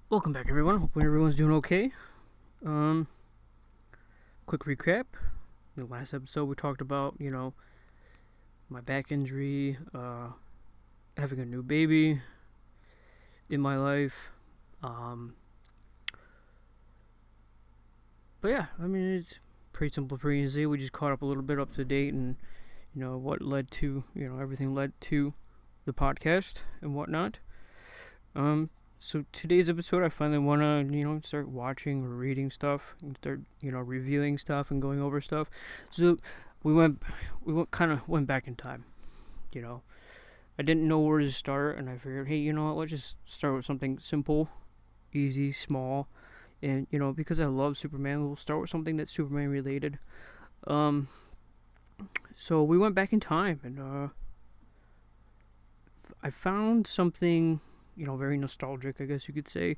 Welcome back, everyone. Hope everyone's doing okay. Um, Quick recap. In the last episode, we talked about my back injury, having a new baby in my life. Um, but yeah, I mean it's pretty simple, pretty easy. We just caught up a little bit up to date, and what led to everything led to the podcast and whatnot. Um, so today's episode, I finally want to start watching or reading stuff and start reviewing stuff and going over stuff. So we kind of went back in time. You know, I didn't know where to start, and I figured, hey, you know what? Let's just start with something simple, easy, small, and because I love Superman, we'll start with something that's Superman related. Um, so we went back in time, and I found something very nostalgic, I guess you could say.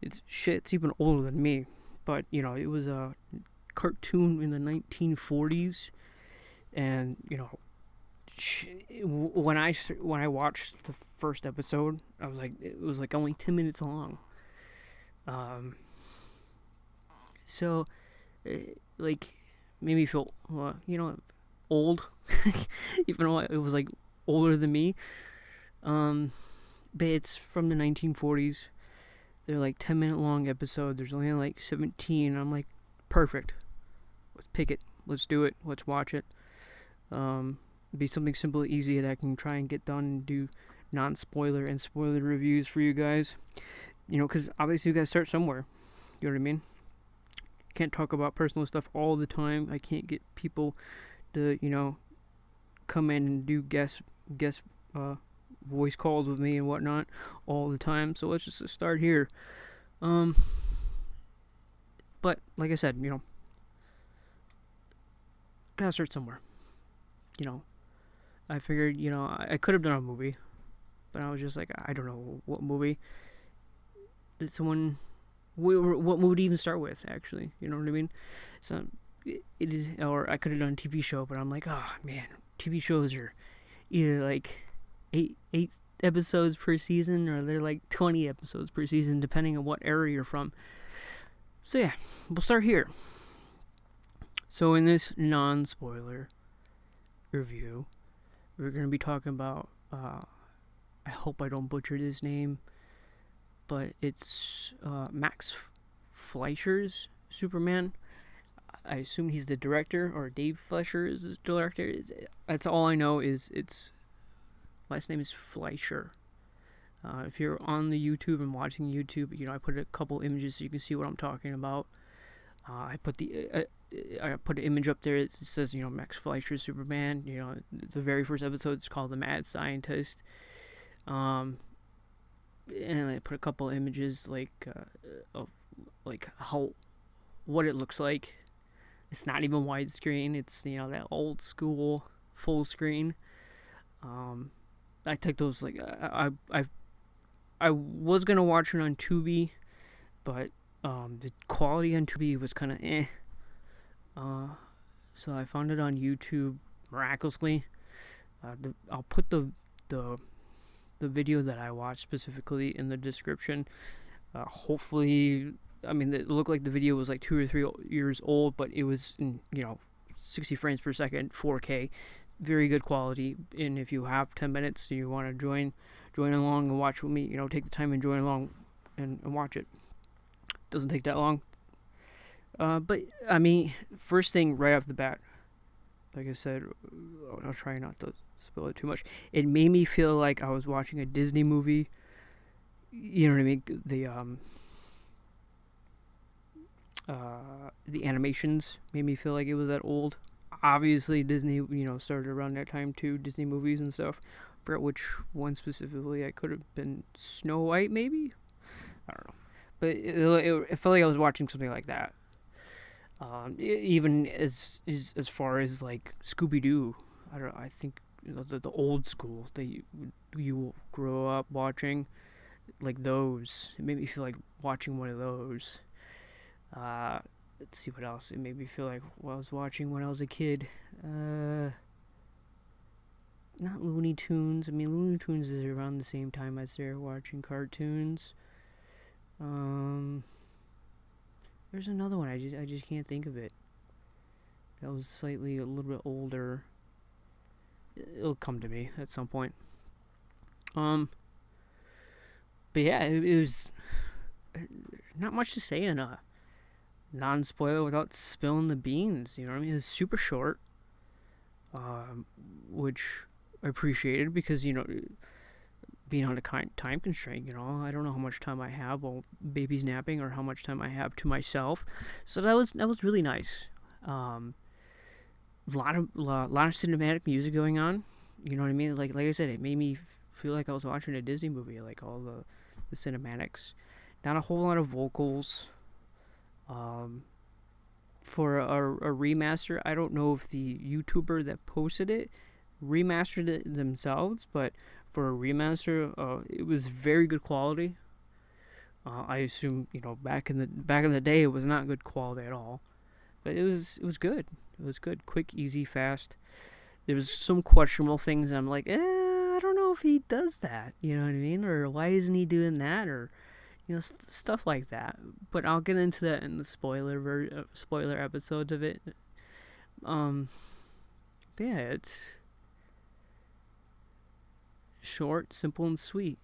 It's even older than me, but it was a cartoon in the 1940s, and when I watched the first episode, I was like, it was like only 10 minutes long. Um, so like made me feel old, even though it was like older than me. Um, but it's from the 1940s. They're like 10-minute long episodes. There's only like 17. I'm like, perfect. Let's pick it. Let's do it. Let's watch it. Be something simple, easy that I can try and get done and do non-spoiler and spoiler reviews for you guys. Because obviously you guys start somewhere. You know what I mean? Can't talk about personal stuff all the time. I can't get people to come in and do guest voice calls with me and whatnot all the time. So let's just start here. Um, but like I said, gotta start somewhere. You know, I figured I could have done a movie, but I was just like, I don't know what movie. Did someone? What movie to even start with? Actually, you know what I mean. So it is, or I could have done a TV show, but I'm like, oh man, TV shows are either like eight episodes per season, or they're like 20 episodes per season, depending on what area you're from. So yeah, we'll start here. So in this non-spoiler review, we're gonna be talking about. I hope I don't butcher this name, but it's Max Fleischer's Superman. I assume he's the director, or Dave Fleischer is the director. That's all I know. Is its last name is Fleischer. If you're on the YouTube and watching YouTube, I put a couple images so you can see what I'm talking about. I put an image up there. It says Max Fleischer Superman. The very first episode is called The Mad Scientist. And I put a couple images of how what it looks like. It's not even widescreen. It's that old school full screen. I took those I was gonna watch it on Tubi, but the quality on Tubi was kind of eh. So I found it on YouTube miraculously. I'll put the video that I watched specifically in the description. Hopefully, I mean, it looked like the video was like 2 or 3 years old, but it was in 60 frames per second, 4K, very good quality. And if you have 10 minutes, you want to join along and watch with me, take the time and join along and watch it. Doesn't take that long. But I mean, first thing right off the bat, like I said, I'll try not to spoil it too much. It made me feel like I was watching a Disney movie. You know what I mean? The animations made me feel like it was that old. Obviously, Disney, started around that time too. Disney movies and stuff. I forgot which one specifically. I could have been Snow White, maybe. I don't know, but it felt like I was watching something like that. Even as far as like Scooby Doo, I think the old school that you will grow up watching, like those. It made me feel like watching one of those. Let's see what else. It made me feel like what I was watching when I was a kid. Not Looney Tunes. I mean, Looney Tunes is around the same time I started watching cartoons. Um, there's another one. I just can't think of it. That was slightly a little bit older. It'll come to me at some point. But yeah, it was not much to say in a non-spoiler without spilling the beans. You know what I mean? It was super short, which I appreciated because being on a time constraint. I don't know how much time I have while baby's napping or how much time I have to myself. So that was really nice. Lot of cinematic music going on. You know what I mean? Like I said, it made me feel like I was watching a Disney movie. Like all the cinematics. Not a whole lot of vocals. For a remaster, I don't know if the YouTuber that posted it remastered it themselves, but for a remaster, it was very good quality. I assume back in the day it was not good quality at all, but it was good. It was good, quick, easy, fast. There was some questionable things. I'm like, I don't know if he does that. You know what I mean? Or why isn't he doing that? Or stuff like that. But I'll get into that in the spoiler episodes of it. But yeah, it's short, simple, and sweet.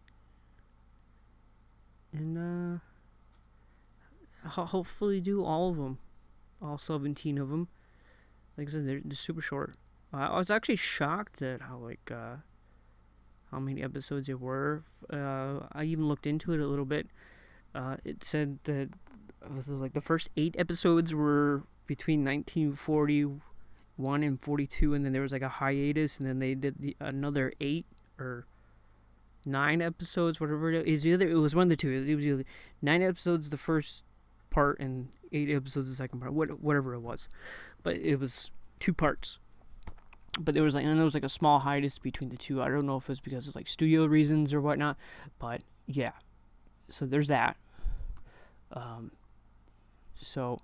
And I'll hopefully do all of them, all 17 of them. Like I said, they're super short. I was actually shocked at how many episodes there were. I even looked into it a little bit. It said that the first 8 episodes were between 1941 and 42, and then there was a hiatus, and then they did another 8 or 9 episodes, whatever it is. It was one of the two. It was either 9 episodes the first part and 8 episodes the second part, whatever it was. But it was 2 parts. But there was a small hiatus between the two. I don't know if it was because of studio reasons or whatnot, but yeah. So there's that. So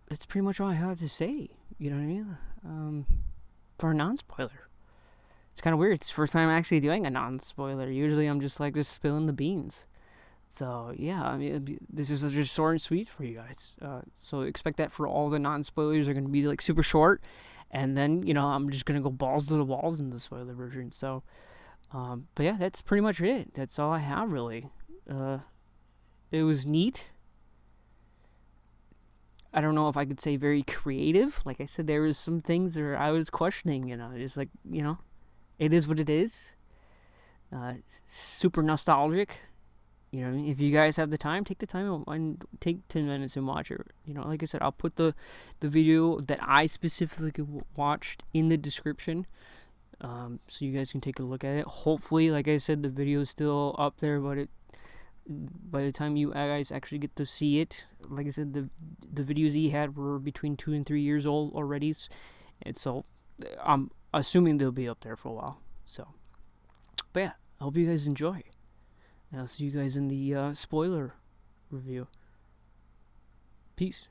that's pretty much all I have to say. You know what I mean? For a non-spoiler. It's kind of weird. It's the first time I'm actually doing a non-spoiler. Usually I'm just spilling the beans. So yeah, I mean, this is just short and sweet for you guys. So expect that for all the non-spoilers are going to be super short, and then I'm just gonna go balls to the walls in the spoiler version. So, but yeah, that's pretty much it. That's all I have really. It was neat. I don't know if I could say very creative. Like I said, there was some things that I was questioning. Just it is what it is. Super nostalgic. If you guys have the time, take the time and take 10 minutes and watch it. Like I said, I'll put the video that I specifically watched in the description, so you guys can take a look at it. Hopefully, like I said, the video is still up there, but by the time you guys actually get to see it, like I said, the videos he had were between 2 and 3 years old already, and so I'm assuming they'll be up there for a while. So, but yeah, I hope you guys enjoy. And I'll see you guys in the spoiler review. Peace.